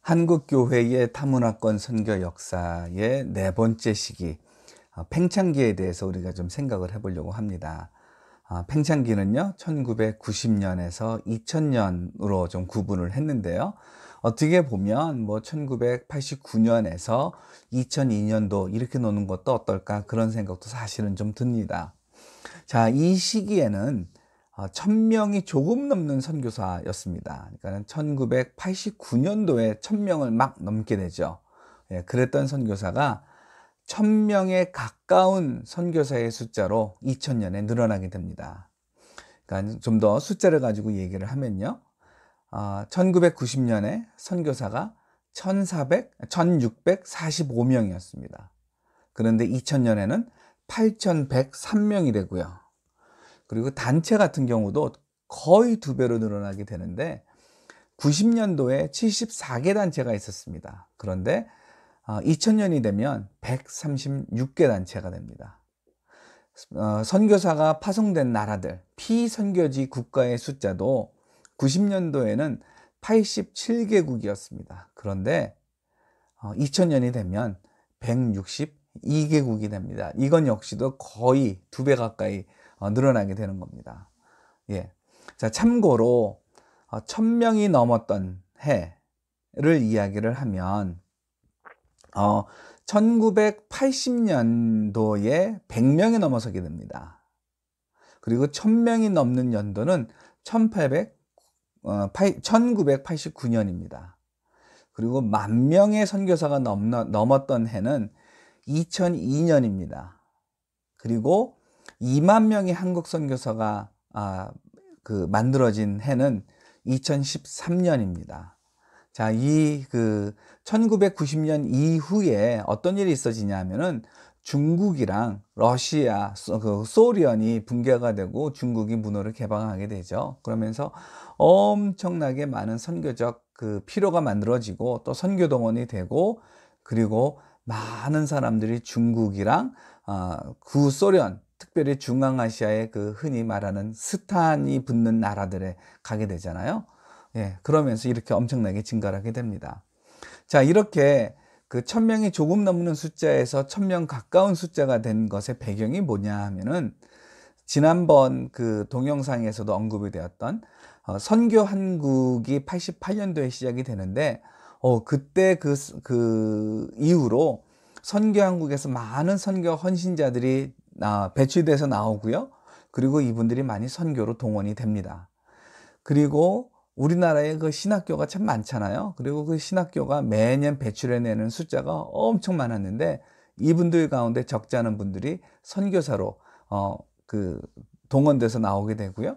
한국교회의 타문화권 선교 역사의 네 번째 시기, 팽창기에 대해서 우리가 좀 생각을 해보려고 합니다. 팽창기는요, 1990년에서 2000년으로 좀 구분을 했는데요. 어떻게 보면 1989년에서 2002년도 이렇게 노는 것도 어떨까 그런 생각도 사실은 좀 듭니다. 자, 이 시기에는 1000명이 조금 넘는 선교사였습니다. 그러니까 1989년도에 1000명을 막 넘게 되죠. 예, 그랬던 선교사가 1000명에 가까운 선교사의 숫자로 2000년에 늘어나게 됩니다. 그러니까 좀 더 숫자를 가지고 얘기를 하면요. 1990년에 선교사가 1645명이었습니다. 그런데 2000년에는 8103명이 되고요. 그리고 단체 같은 경우도 거의 2배로 늘어나게 되는데 90년도에 74개 단체가 있었습니다. 그런데 2000년이 되면 136개 단체가 됩니다. 선교사가 파송된 나라들, 피선교지 국가의 숫자도 90년도에는 87개국이었습니다. 그런데 2000년이 되면 162개국이 됩니다. 이건 역시도 거의 2배 가까이 늘어나게 되는 겁니다. 예. 자, 참고로 1000명이 넘었던 해를 이야기를 하면 1980년도에 100명이 넘어서게 됩니다. 그리고 1000명이 넘는 연도는 1989년입니다. 그리고 10,000명의 선교사가 넘었던 해는 2002년입니다. 그리고 2만 명의 한국 선교사가 만들어진 해는 2013년입니다. 자, 1990년 이후에 어떤 일이 있어지냐 하면은 중국이랑 러시아, 소련이 붕괴가 되고 중국이 문호를 개방하게 되죠. 그러면서 엄청나게 많은 선교적 필요가 만들어지고 또 선교 동원이 되고, 그리고 많은 사람들이 중국이랑 구소련, 특별히 중앙아시아의 흔히 말하는 스탄이 붙는 나라들에 가게 되잖아요. 예, 그러면서 이렇게 엄청나게 증가를 하게 됩니다. 자, 이렇게 1000명이 조금 넘는 숫자에서 1000명 가까운 숫자가 된 것의 배경이 뭐냐 하면은, 지난번 동영상에서도 언급이 되었던 선교 한국이 88년도에 시작이 되는데, 그때 그 이후로 선교 한국에서 많은 선교 헌신자들이 배출돼서 나오고요. 그리고 이분들이 많이 선교로 동원이 됩니다. 그리고 우리나라에 신학교가 참 많잖아요. 그리고 그 신학교가 매년 배출해내는 숫자가 엄청 많았는데, 이분들 가운데 적지 않은 분들이 선교사로 동원돼서 나오게 되고요.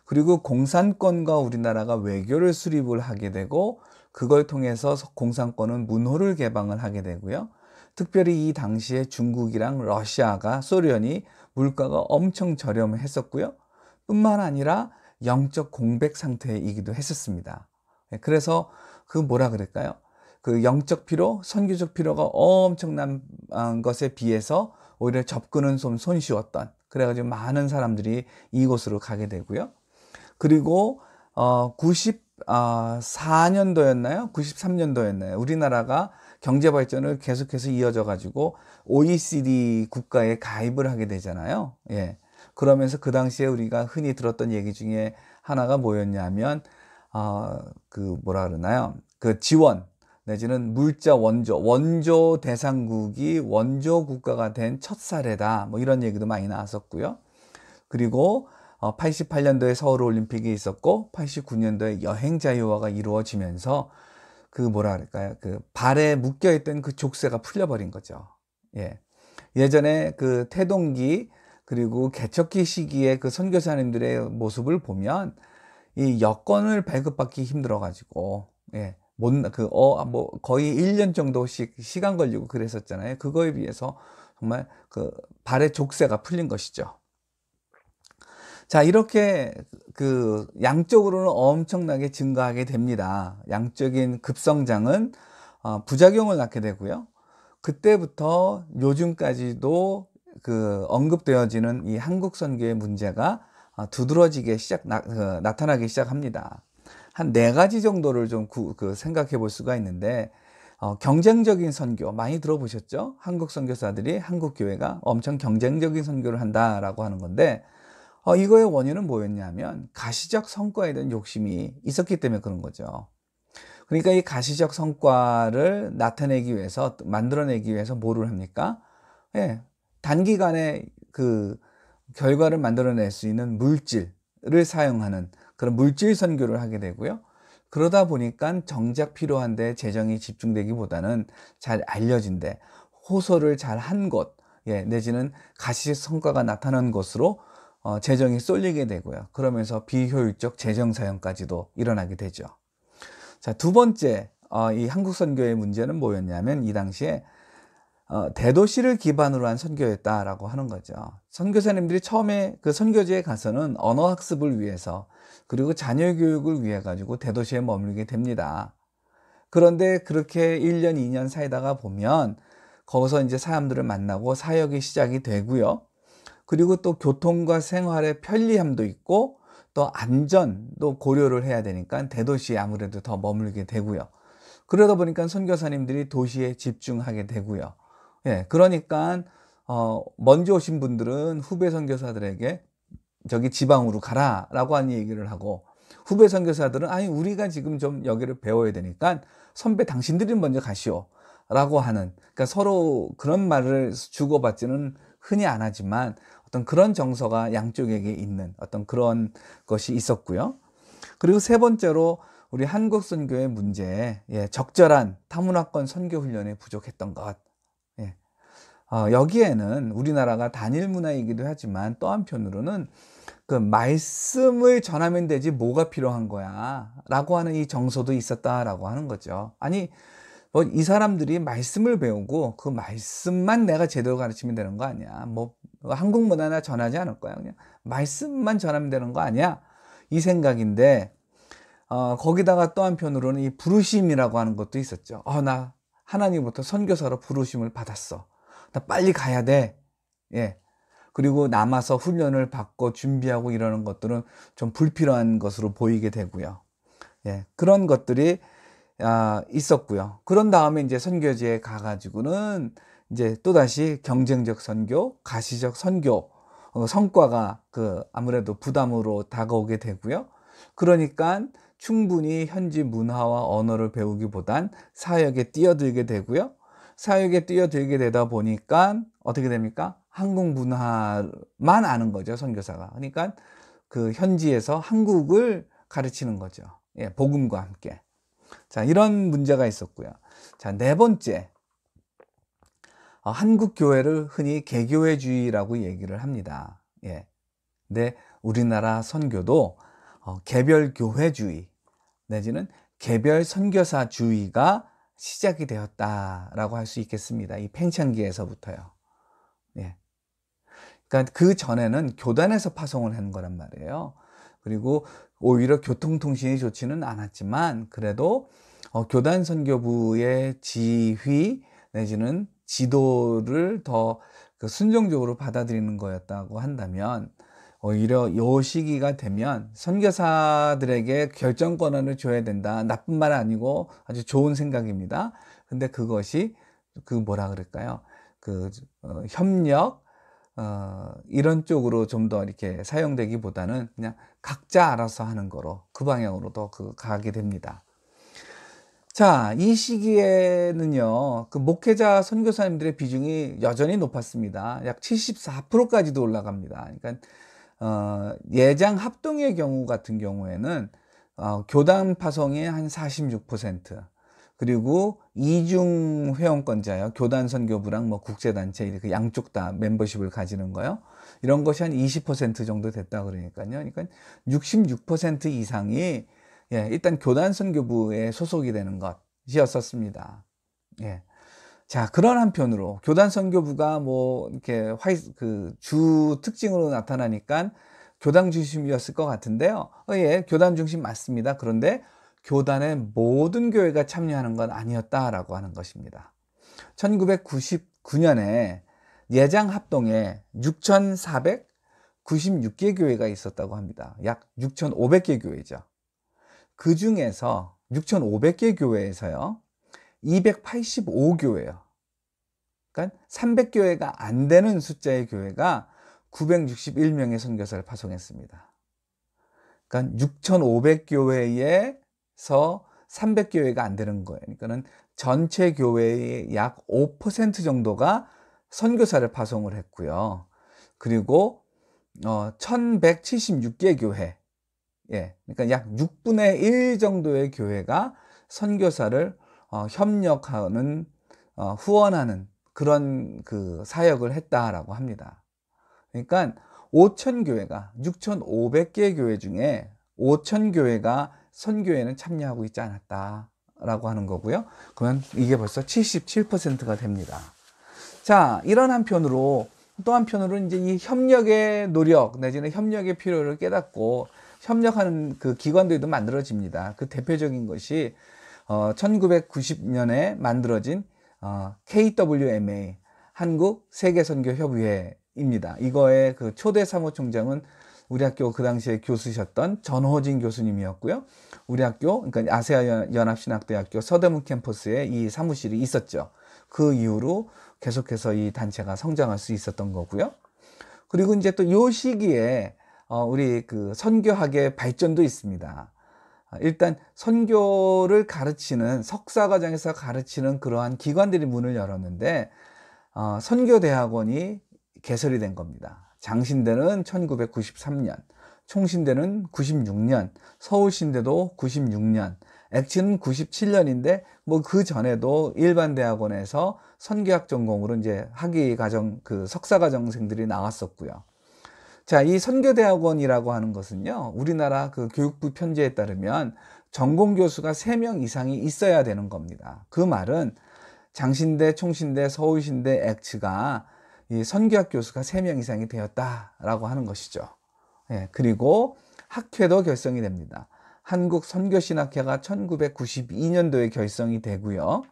그리고 공산권과 우리나라가 외교를 수립을 하게 되고, 그걸 통해서 공산권은 문호를 개방을 하게 되고요. 특별히 이 당시에 중국이랑 러시아가, 소련이 물가가 엄청 저렴했었고요. 뿐만 아니라 영적 공백 상태이기도 했었습니다. 그래서 뭐라 그럴까요? 영적 필요, 선교적 필요가 엄청난 것에 비해서 오히려 접근은 좀 손쉬웠던, 그래가지고 많은 사람들이 이곳으로 가게 되고요. 그리고 94년도였나요? 93년도였나요? 우리나라가 경제 발전을 계속해서 이어져 가지고 OECD 국가에 가입을 하게 되잖아요. 예. 그러면서 그 당시에 우리가 흔히 들었던 얘기 중에 하나가 뭐였냐면 뭐라 그러나요? 지원 내지는 물자 원조 대상국이 원조 국가가 된 첫 사례다. 이런 얘기도 많이 나왔었고요. 그리고 88년도에 서울 올림픽이 있었고, 89년도에 여행 자유화가 이루어지면서 뭐라 그럴까요? 발에 묶여있던 족쇄가 풀려버린 거죠. 예. 예전에 태동기 그리고 개척기 시기에 선교사님들의 모습을 보면 이 여권을 발급받기 힘들어가지고, 예. 거의 1년 정도씩 시간 걸리고 그랬었잖아요. 그거에 비해서 정말 발의 족쇄가 풀린 것이죠. 자, 이렇게 양적으로는 엄청나게 증가하게 됩니다. 양적인 급성장은 부작용을 낳게 되고요. 그때부터 요즘까지도 언급되어지는 이 한국 선교의 문제가 두드러지게 나타나기 시작합니다. 한 네 가지 정도를 좀 생각해 볼 수가 있는데, 경쟁적인 선교 많이 들어보셨죠? 한국 선교사들이 한국 교회가 엄청 경쟁적인 선교를 한다라고 하는 건데, 이거의 원인은 뭐였냐면 가시적 성과에 대한 욕심이 있었기 때문에 그런 거죠. 그러니까 이 가시적 성과를 나타내기 위해서, 만들어내기 위해서 뭐를 합니까? 예, 단기간에 그 결과를 만들어낼 수 있는 물질을 사용하는 그런 물질 선교를 하게 되고요. 그러다 보니까 정작 필요한데 재정이 집중되기보다는 잘 알려진 데, 호소를 잘 한 곳, 내지는 가시적 성과가 나타난 곳으로 재정이 쏠리게 되고요. 그러면서 비효율적 재정 사용까지도 일어나게 되죠. 자, 두 번째, 이 한국 선교의 문제는 뭐였냐면 이 당시에 대도시를 기반으로 한 선교였다라고 하는 거죠. 선교사님들이 처음에 그 선교지에 가서는 언어 학습을 위해서, 그리고 자녀 교육을 위해 가지고 대도시에 머물게 됩니다. 그런데 그렇게 1년, 2년 살다가 보면 거기서 이제 사람들을 만나고 사역이 시작이 되고요. 그리고 또 교통과 생활의 편리함도 있고 또 안전도 고려를 해야 되니까 대도시에 아무래도 더 머물게 되고요. 그러다 보니까 선교사님들이 도시에 집중하게 되고요. 그러니까 먼저 오신 분들은 후배 선교사들에게 저기 지방으로 가라라고 하는 얘기를 하고, 후배 선교사들은 아니 우리가 지금 좀 여기를 배워야 되니까 선배 당신들이 먼저 가시오라고 하는, 그러니까 서로 그런 말을 주고받지는 흔히 안 하지만 어떤 그런 정서가 양쪽에게 있는 어떤 그런 것이 있었고요. 그리고 세 번째로 우리 한국 선교의 문제, 적절한 타문화권 선교 훈련에 부족했던 것. 여기에는 우리나라가 단일 문화이기도 하지만 또 한편으로는 그 말씀을 전하면 되지 뭐가 필요한 거야 라고 하는 이 정서도 있었다라고 하는 거죠. 아니 뭐 이 사람들이 말씀을 배우고 그 말씀만 내가 제대로 가르치면 되는 거 아니야, 뭐 한국 문화나 전하지 않을 거야, 그냥 말씀만 전하면 되는 거 아니야, 이 생각인데, 거기다가 또 한편으로는 이 부르심이라고 하는 것도 있었죠. 나 하나님부터 선교사로 부르심을 받았어, 나 빨리 가야 돼. 그리고 남아서 훈련을 받고 준비하고 이러는 것들은 좀 불필요한 것으로 보이게 되고요. 그런 것들이 있었고요. 그런 다음에 이제 선교지에 가가지고는 이제 또다시 경쟁적 선교, 가시적 선교, 성과가 아무래도 부담으로 다가오게 되고요. 그러니까 충분히 현지 문화와 언어를 배우기보단 사역에 뛰어들게 되고요. 사역에 뛰어들게 되다 보니까 어떻게 됩니까? 한국 문화만 아는 거죠, 선교사가. 그러니까 그 현지에서 한국을 가르치는 거죠. 복음과 함께. 자, 이런 문제가 있었고요. 자, 네 번째, 한국 교회를 흔히 개교회주의라고 얘기를 합니다. 근데 우리나라 선교도 개별 교회주의 내지는 개별 선교사주의가 시작이 되었다라고 할 수 있겠습니다. 이 팽창기에서부터요. 그러니까 그 전에는 교단에서 파송을 하는 거란 말이에요. 그리고 오히려 교통통신이 좋지는 않았지만 그래도 교단 선교부의 지휘 내지는 지도를 더 순종적으로 받아들이는 거였다고 한다면, 오히려 이 시기가 되면 선교사들에게 결정 권한을 줘야 된다. 나쁜 말 아니고 아주 좋은 생각입니다. 근데 그것이 뭐라 그럴까요? 협력, 이런 쪽으로 좀 더 이렇게 사용되기보다는 그냥 각자 알아서 하는 거로 그 방향으로 더 가게 됩니다. 자, 이 시기에는요, 목회자 선교사님들의 비중이 여전히 높았습니다. 약 74%까지도 올라갑니다. 그러니까 예장 합동의 경우 같은 경우에는 교단 파송의 한 46%, 그리고 이중 회원권자요, 교단 선교부랑 뭐 국제단체 이렇게 양쪽 다 멤버십을 가지는 거요, 이런 것이 한 20% 정도 됐다 그러니까요. 그러니까 66% 이상이 일단 교단 선교부에 소속이 되는 것이었었습니다. 자, 그런 한편으로 교단 선교부가 뭐 이렇게 주 특징으로 나타나니까 교단 중심이었을 것 같은데요. 교단 중심 맞습니다. 그런데 교단의 모든 교회가 참여하는 건 아니었다라고 하는 것입니다. 1999년에 예장 합동에 6,496개 교회가 있었다고 합니다. 약 6,500개 교회죠. 그 중에서 6,500개 교회에서요, 285교회요. 그러니까 300교회가 안 되는 숫자의 교회가 961명의 선교사를 파송했습니다. 그러니까 6,500교회에서 300교회가 안 되는 거예요. 그러니까는 전체 교회의 약 5% 정도가 선교사를 파송을 했고요. 그리고 1176개 교회, 그러니까 약 6분의 1 정도의 교회가 선교사를 협력하는, 후원하는 그런 그 사역을 했다라고 합니다. 그러니까 5,000교회가 6,500개 교회 중에 5,000교회가 선교회는 참여하고 있지 않았다라고 하는 거고요. 그러면 이게 벌써 77%가 됩니다. 자, 이런 한편으로 또 한편으로 이제 이 협력의 노력 내지는 협력의 필요를 깨닫고 협력하는 그 기관들도 만들어집니다. 그 대표적인 것이 1990년에 만들어진 KWMA, 한국 세계선교협의회입니다. 이거의 그 초대 사무총장은 우리 학교 그 당시에 교수셨던 전호진 교수님이었고요. 우리 학교, 그러니까 아세아연합신학대학교 서대문 캠퍼스에 이 사무실이 있었죠. 그 이후로 계속해서 이 단체가 성장할 수 있었던 거고요. 그리고 이제 또 요 시기에 우리 그 선교학의 발전도 있습니다. 일단 선교를 가르치는 석사과정에서 가르치는 그러한 기관들이 문을 열었는데 선교대학원이 개설이 된 겁니다. 장신대는 1993년, 총신대는 96년, 서울신대도 96년, 엑치는 97년인데 뭐 그 전에도 일반 대학원에서 선교학 전공으로 이제 학위 과정 그 석사 과정생들이 나왔었고요. 자, 이 선교대학원이라고 하는 것은요, 우리나라 그 교육부 편지에 따르면 전공 교수가 3명 이상이 있어야 되는 겁니다. 그 말은 장신대, 총신대, 서울신대, 엑츠가 이 선교학 교수가 3명 이상이 되었다라고 하는 것이죠. 그리고 학회도 결성이 됩니다. 한국선교신학회가 1992년도에 결성이 되고요.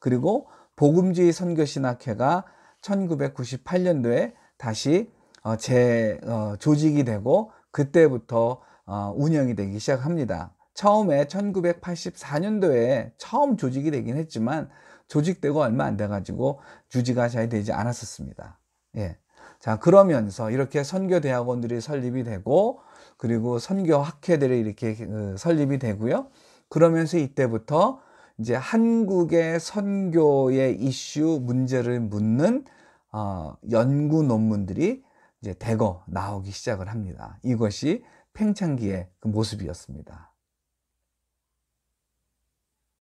그리고 복음주의 선교신학회가 1998년도에 다시 조직이 되고 그때부터 운영이 되기 시작합니다. 처음에 1984년도에 처음 조직이 되긴 했지만 조직되고 얼마 안 돼가지고 유지가 잘 되지 않았었습니다. 자, 그러면서 이렇게 선교대학원들이 설립이 되고 그리고 선교학회들이 이렇게 설립이 되고요. 그러면서 이때부터 이제 한국의 선교의 이슈 문제를 묻는 연구 논문들이 이제 대거 나오기 시작을 합니다. 이것이 팽창기의 그 모습이었습니다.